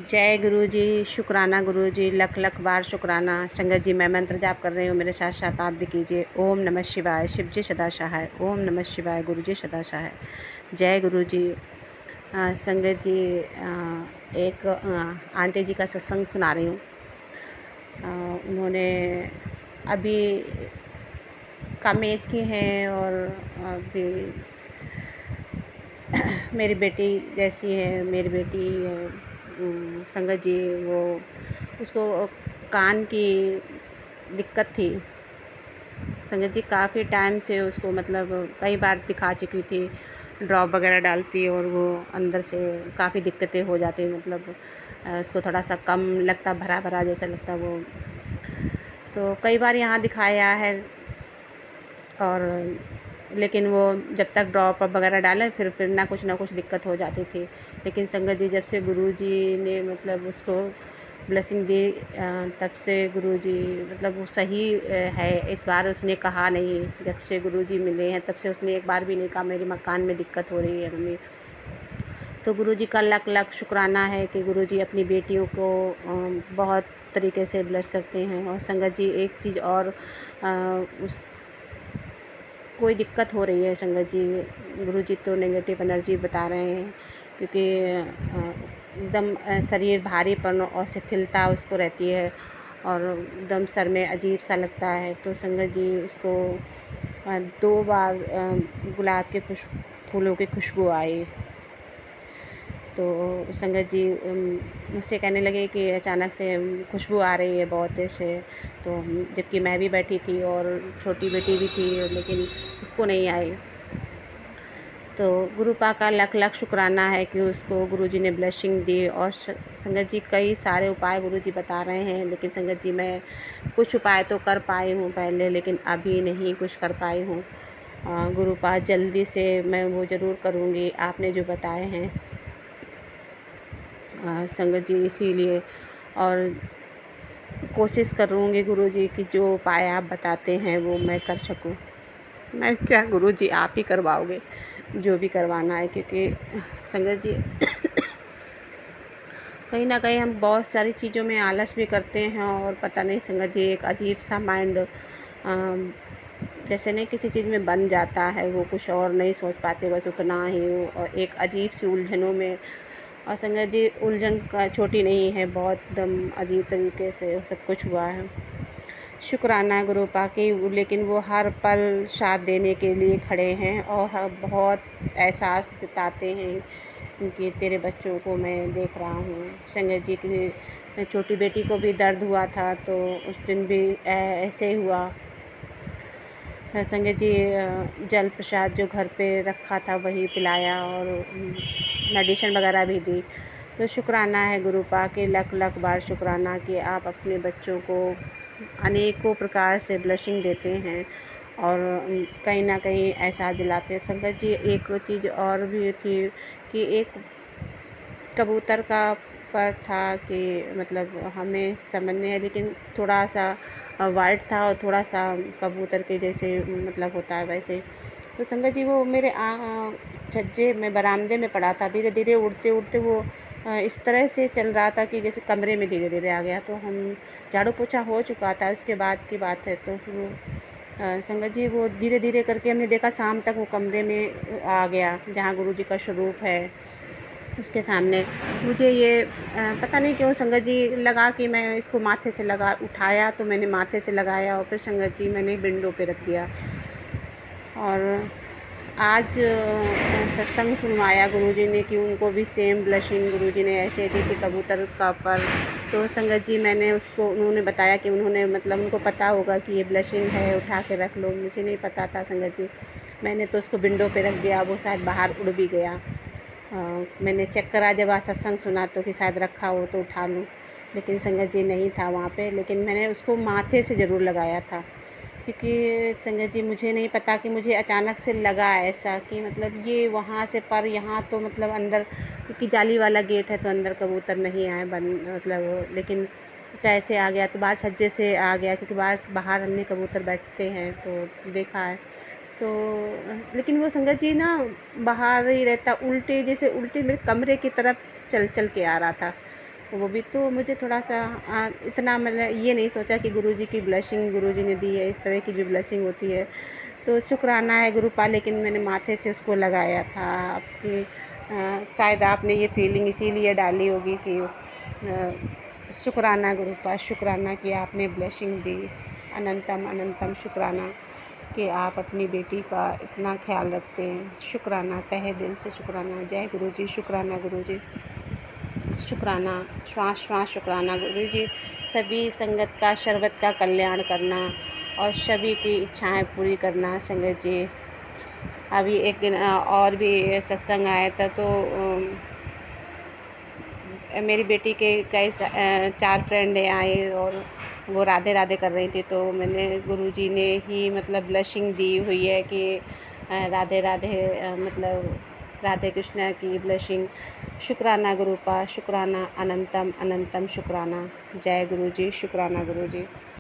जय गुरु जी। शुक्राना गुरु जी, लख लख बार शुक्राना। संगत जी, मैं मंत्र जाप कर रही हूँ, मेरे साथ साथ आप भी कीजिए। ओम नमः शिवाय, शिव जी सदा सहाय। ओम नमः शिवाय, गुरु जी सदा सहाय। जय गुरु जी। संगत जी, एक आंटी जी का सत्संग सुना रही हूँ। उन्होंने अभी कम एज की हैं और अभी मेरी बेटी जैसी है। मेरी बेटी संगत जी, वो उसको कान की दिक्कत थी। संगत जी, काफ़ी टाइम से उसको मतलब कई बार दिखा चुकी थी, ड्रॉप वगैरह डालती और वो अंदर से काफ़ी दिक्कतें हो जाती, मतलब उसको थोड़ा सा कम लगता, भरा भरा जैसा लगता वो। तो कई बार यहाँ दिखाया है और लेकिन वो जब तक ड्रॉप वगैरह डालें फिर ना कुछ दिक्कत हो जाती थी। लेकिन संगत जी, जब से गुरुजी ने मतलब उसको ब्लेसिंग दी, तब से गुरुजी मतलब वो सही है। इस बार उसने कहा नहीं, जब से गुरुजी मिले हैं तब से उसने एक बार भी नहीं कहा मेरे मकान में दिक्कत हो रही है मम्मी। तो गुरुजी का लख लख शुक्राना है कि गुरुजी अपनी बेटियों को बहुत तरीके से ब्लेस करते हैं। और संगत जी, एक चीज़ और, उस कोई दिक्कत हो रही है संगत जी, गुरुजी तो नेगेटिव एनर्जी बता रहे हैं, क्योंकि एकदम शरीर भारीपन और शिथिलता उसको रहती है और एकदम सर में अजीब सा लगता है। तो संगत जी, उसको 2 बार गुलाब के फूलों की खुशबू आई। तो संगत जी मुझसे कहने लगे कि अचानक से खुशबू आ रही है बहुत देर से। तो जबकि मैं भी बैठी थी और छोटी बेटी भी थी, लेकिन उसको नहीं आई। तो गुरुपा का लख लख शुक्राना है कि उसको गुरुजी ने ब्लेसिंग दी। और संगत जी, कई सारे उपाय गुरुजी बता रहे हैं, लेकिन संगत जी मैं कुछ उपाय तो कर पाई हूँ पहले, लेकिन अभी नहीं कुछ कर पाई हूँ। गुरुपा जल्दी से मैं वो ज़रूर करूँगी आपने जो बताए हैं संगत जी, इसीलिए। और कोशिश करूँगी गुरुजी कि जो उपाय आप बताते हैं वो मैं कर सकूँ। मैं क्या गुरुजी, आप ही करवाओगे जो भी करवाना है, क्योंकि संगत जी कहीं ना कहीं हम बहुत सारी चीज़ों में आलस भी करते हैं और पता नहीं संगत जी, एक अजीब सा माइंड जैसे नहीं किसी चीज़ में बन जाता है, वो कुछ और नहीं सोच पाते, बस उतना ही और एक अजीब सी उलझनों में। और संगत जी, उलझन का छोटी नहीं है, बहुत एकदम अजीब तरीके से सब कुछ हुआ है। शुक्राना है गुरुपा की, लेकिन वो हर पल साथ देने के लिए खड़े हैं और बहुत एहसास जताते हैं कि तेरे बच्चों को मैं देख रहा हूँ। संगत जी की छोटी बेटी को भी दर्द हुआ था, तो उस दिन भी ऐसे ही हुआ। संगत जी, जल प्रसाद जो घर पे रखा था वही पिलाया और मेडिसिन वगैरह भी दी। तो शुक्राना है गुरुपा के, लख लख बार शुक्राना कि आप अपने बच्चों को अनेकों प्रकार से ब्लेसिंग देते हैं और कहीं ना कहीं एहसास दिलाते हैं। संगत जी, एक चीज़ और भी थी कि एक कबूतर का पर था कि मतलब हमें समझ में है, लेकिन थोड़ा सा वाइट था और थोड़ा सा कबूतर के जैसे मतलब होता है वैसे। तो संगत जी, वो मेरे छज्जे में बरामदे में पड़ा था। धीरे धीरे उड़ते उड़ते वो इस तरह से चल रहा था कि जैसे कमरे में धीरे धीरे आ गया। तो हम झाड़ू पोछा हो चुका था, उसके बाद की बात है। तो फिर संगत जी, वो धीरे धीरे करके हमने देखा शाम तक वो कमरे में आ गया जहाँ गुरु जी का स्वरूप है, उसके सामने। मुझे ये पता नहीं क्यों संगत जी लगा कि मैं इसको माथे से उठाया, तो मैंने माथे से लगाया और फिर संगत जी मैंने विंडो पे रख दिया। और आज सत्संग सुनवाया गुरुजी ने कि उनको भी सेम ब्लेसिंग गुरुजी ने ऐसे दी कि कबूतर का पर। तो संगत जी, मैंने उसको, उन्होंने बताया कि उन्होंने मतलब उनको पता होगा कि ये ब्लेसिंग है, उठा के रख लो। मुझे नहीं पता था संगत जी, मैंने तो उसको विंडो पे रख दिया, वो शायद बाहर उड़ भी गया। मैंने चेक करा जब आज सत्संग सुना तो कि शायद रखा हो तो उठा लूँ, लेकिन संगत जी नहीं था वहाँ पे। लेकिन मैंने उसको माथे से ज़रूर लगाया था, क्योंकि संगत जी मुझे नहीं पता कि मुझे अचानक से लगा ऐसा कि मतलब ये वहाँ से पर यहाँ तो मतलब अंदर, क्योंकि जाली वाला गेट है तो अंदर कबूतर नहीं आए बंद मतलब, लेकिन कैसे आ गया तो बाहर छज्जे से आ गया, क्योंकि बाहर हमने कबूतर बैठते हैं तो देखा है। तो लेकिन वो संगत जी ना बाहर ही रहता, उल्टे जैसे उल्टे मेरे कमरे की तरफ चल चल के आ रहा था। वो भी तो मुझे थोड़ा-सा इतना मतलब ये नहीं सोचा कि गुरुजी की ब्लेसिंग गुरुजी ने दी है, इस तरह की भी ब्लेसिंग होती है। तो शुक्राना है गुरुपा, लेकिन मैंने माथे से उसको लगाया था आपकी शायद आपने ये फीलिंग इसीलिए डाली होगी कि शुक्राना गुरुपा, शुक्राना कि आपने ब्लेसिंग दी। अनंतम अनंतम शुक्राना कि आप अपनी बेटी का इतना ख्याल रखते हैं। शुक्राना, तहे दिल से शुक्राना। जय गुरुजी, शुक्राना गुरुजी, शुक्राना, श्वास श्वास शुक्राना गुरुजी। सभी संगत का, शरबत का कल्याण करना और सभी की इच्छाएं पूरी करना संगत जी। अभी एक दिन और भी सत्संग आया था, तो मेरी बेटी के कई 4 फ्रेंड आए और वो राधे राधे कर रही थी, तो मैंने गुरुजी ने ही मतलब ब्लेसिंग दी हुई है कि राधे राधे, मतलब राधे कृष्णा की ब्लेसिंग। शुक्राना गुरुपा, शुक्राना, अनंतम अनंतम शुक्राना। जय गुरुजी, शुक्राना गुरुजी।